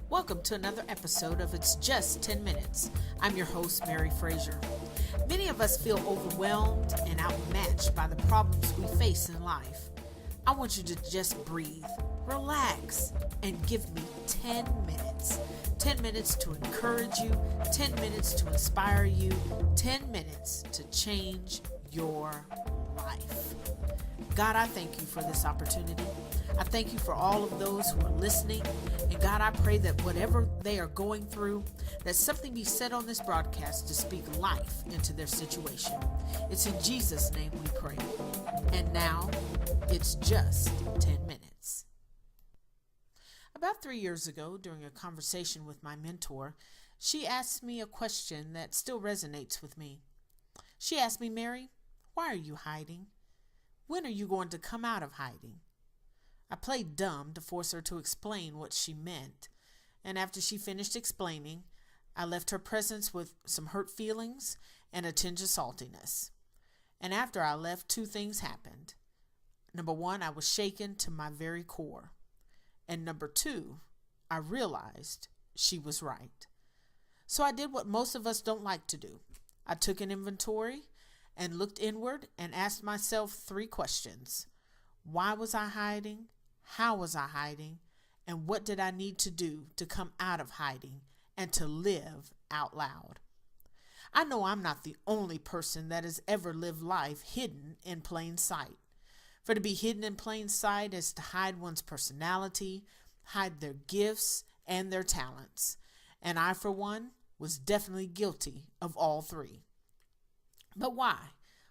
Welcome to another episode of It's Just 10 Minutes. I'm your host, Mary Frazier. Many of us feel overwhelmed and outmatched by the problems we face in life. I want you to just breathe, relax, and give me 10 minutes. 10 minutes to encourage you, 10 minutes to inspire you, 10 minutes to change your life. God, I thank you for this opportunity. I thank you for all of those who are listening. And God, I pray that whatever they are going through, that something be said on this broadcast to speak life into their situation. It's in Jesus' name we pray. And now, it's just 10 minutes. About 3 years ago, during a conversation with my mentor, she asked me a question that still resonates with me. She asked me, Mary, why are you hiding? When are you going to come out of hiding? I played dumb to force her to explain what she meant, and after she finished explaining, I left her presence with some hurt feelings and a tinge of saltiness. And after I left, two things happened. Number one, I was shaken to my very core. And number two, I realized she was right. So I did what most of us don't like to do. I took an inventory and looked inward and asked myself 3 questions. Why was I hiding? How was I hiding? And what did I need to do to come out of hiding and to live out loud? I know I'm not the only person that has ever lived life hidden in plain sight. For to be hidden in plain sight is to hide one's personality, hide their gifts and their talents. And I, for one, was definitely guilty of all 3. But why?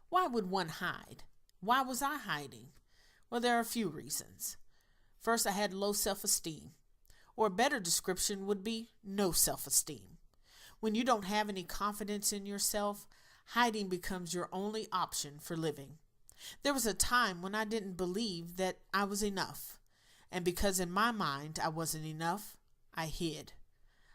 Why would one hide? Why was I hiding? Well, there are a few reasons. First, I had low self-esteem, or a better description would be no self-esteem. When you don't have any confidence in yourself, hiding becomes your only option for living. There was a time when I didn't believe that I was enough, and because in my mind I wasn't enough, I hid.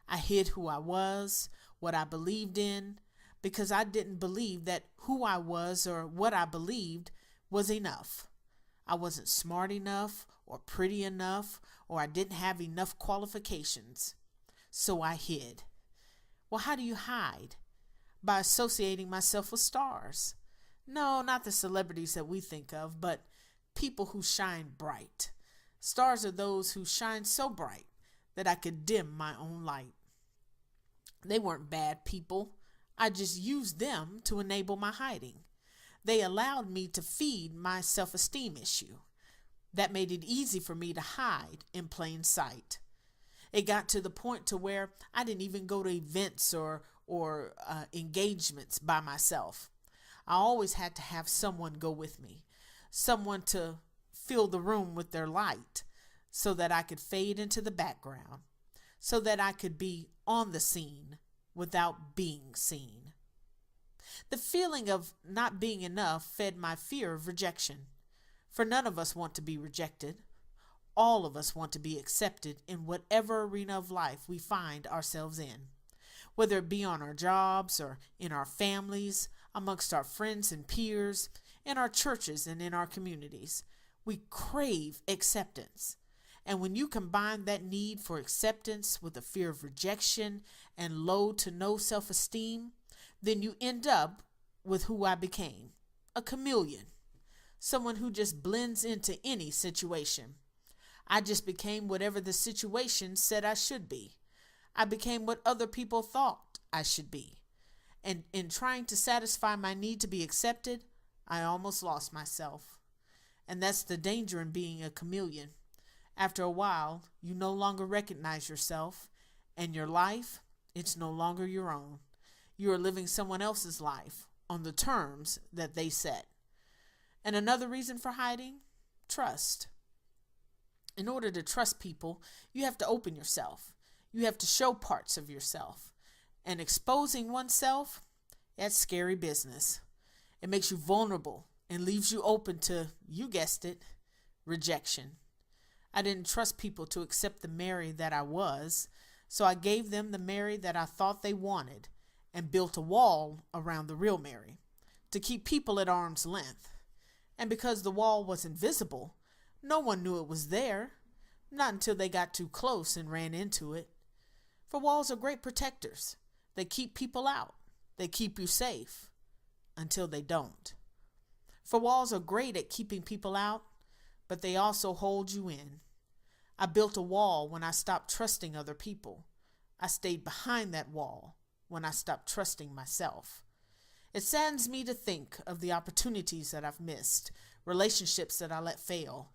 I hid who I was, what I believed in, because I didn't believe that who I was or what I believed was enough. I wasn't smart enough or pretty enough, or I didn't have enough qualifications. So I hid. Well, how do you hide? By associating myself with stars. No, not the celebrities that we think of, but people who shine bright. Stars are those who shine so bright that I could dim my own light. They weren't bad people. I just used them to enable my hiding. They allowed me to feed my self-esteem issue. That made it easy for me to hide in plain sight. It got to the point to where I didn't even go to events or engagements by myself. I always had to have someone go with me, someone to fill the room with their light so that I could fade into the background, so that I could be on the scene without being seen. The feeling of not being enough fed my fear of rejection. For none of us want to be rejected. All of us want to be accepted in whatever arena of life we find ourselves in. Whether it be on our jobs or in our families, amongst our friends and peers, in our churches and in our communities, we crave acceptance. And when you combine that need for acceptance with a fear of rejection and low to no self-esteem, then you end up with who I became, a chameleon, someone who just blends into any situation. I just became whatever the situation said I should be. I became what other people thought I should be. And in trying to satisfy my need to be accepted, I almost lost myself. And that's the danger in being a chameleon. After a while, you no longer recognize yourself, and your life, it's no longer your own. You are living someone else's life on the terms that they set. And another reason for hiding? Trust. In order to trust people, you have to open yourself. You have to show parts of yourself. And exposing oneself, that's scary business. It makes you vulnerable and leaves you open to, you guessed it, rejection. I didn't trust people to accept the Mary that I was, so I gave them the Mary that I thought they wanted and built a wall around the real Mary to keep people at arm's length. And because the wall was invisible, no one knew it was there, not until they got too close and ran into it. For walls are great protectors. They keep people out. They keep you safe until they don't. For walls are great at keeping people out, but they also hold you in. I built a wall when I stopped trusting other people. I stayed behind that wall when I stopped trusting myself. It saddens me to think of the opportunities that I've missed, relationships that I let fail,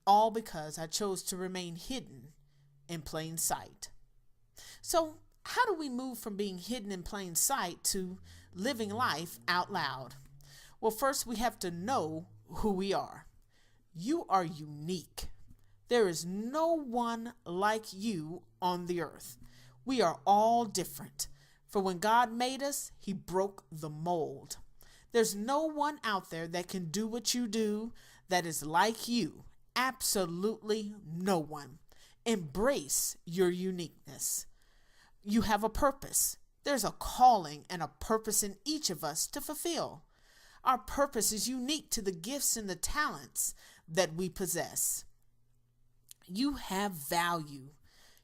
all because I chose to remain hidden in plain sight. So, how do we move from being hidden in plain sight to living life out loud? Well, first we have to know who we are. You are unique. There is no one like you on the earth. We are all different. For when God made us, He broke the mold. There's no one out there that can do what you do that is like you. Absolutely no one. Embrace your uniqueness. You have a purpose. There's a calling and a purpose in each of us to fulfill. Our purpose is unique to the gifts and the talents that we possess. You have value.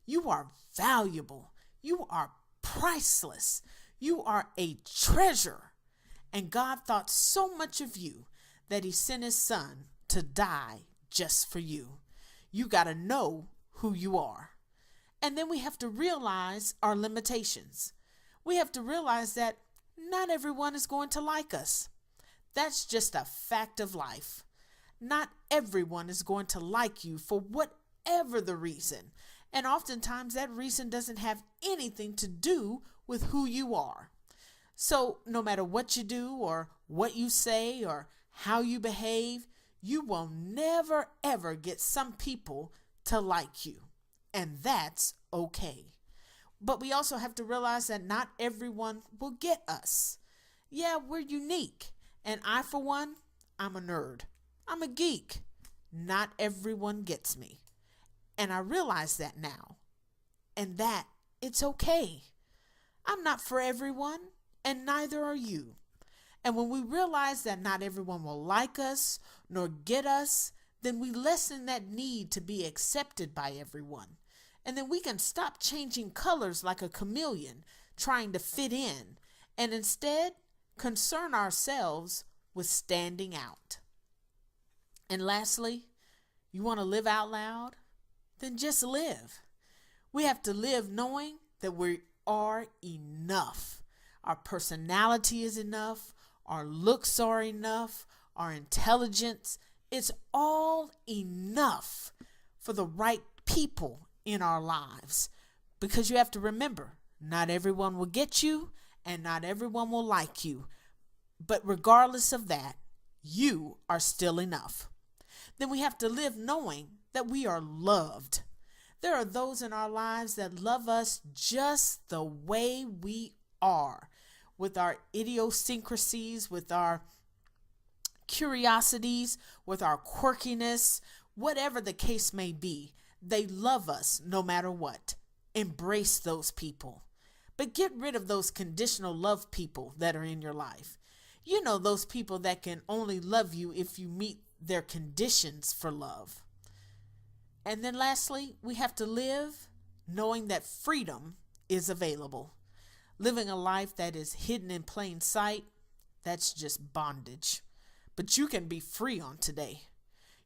You are valuable. You are priceless. You are a treasure. And God thought so much of you that He sent His Son to die just for you. You got to know who you are. And then we have to realize our limitations. We have to realize that not everyone is going to like us. That's just a fact of life. Not everyone is going to like you for whatever the reason. And oftentimes that reason doesn't have anything to do with who you are. So no matter what you do or what you say or how you behave, you will never ever get some people to like you. And that's okay. But we also have to realize that not everyone will get us. Yeah, we're unique. And I, for one, I'm a nerd. I'm a geek. Not everyone gets me. And I realize that now. And that it's okay. I'm not for everyone, and neither are you. And when we realize that not everyone will like us nor get us, then we lessen that need to be accepted by everyone. And then we can stop changing colors like a chameleon, trying to fit in, and instead concern ourselves with standing out. And lastly, you want to live out loud? Then just live. We have to live knowing that we are enough. Our personality is enough. Our looks are enough. Our intelligence, it's all enough for the right people in our lives. Because you have to remember, not everyone will get you and not everyone will like you. But regardless of that, you are still enough. Then we have to live knowing that we are loved. There are those in our lives that love us just the way we are, with our idiosyncrasies, with our curiosities, with our quirkiness, whatever the case may be. They love us no matter what. Embrace those people. But get rid of those conditional love people that are in your life. You know, those people that can only love you if you meet their conditions for love. And then lastly, we have to live knowing that freedom is available. Living a life that is hidden in plain sight, that's just bondage. But you can be free on today.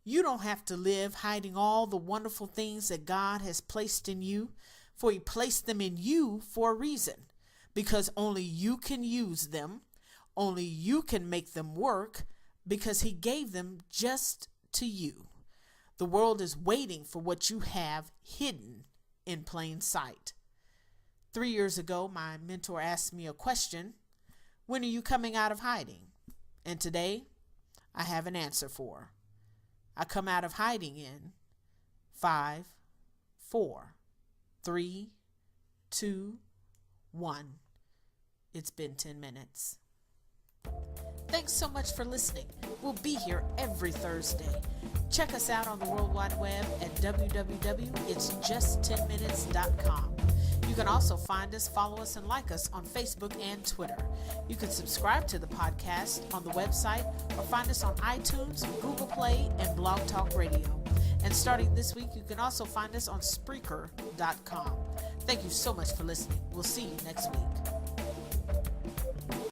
You don't have to live hiding all the wonderful things that God has placed in you, for He placed them in you for a reason, because only you can use them, only you can make them work, because He gave them just to you. The world is waiting for what you have hidden in plain sight. 3 years ago, my mentor asked me a question: when are you coming out of hiding? And today, I have an answer for her. I come out of hiding in 5, 4, 3, 2, 1. It's been 10 minutes. Thanks so much for listening. We'll be here every Thursday. Check us out on the World Wide Web at www.itsjust10minutes.com. You can also find us, follow us, and like us on Facebook and Twitter. You can subscribe to the podcast on the website or find us on iTunes, Google Play, and Blog Talk Radio. And starting this week, you can also find us on Spreaker.com. Thank you so much for listening. We'll see you next week.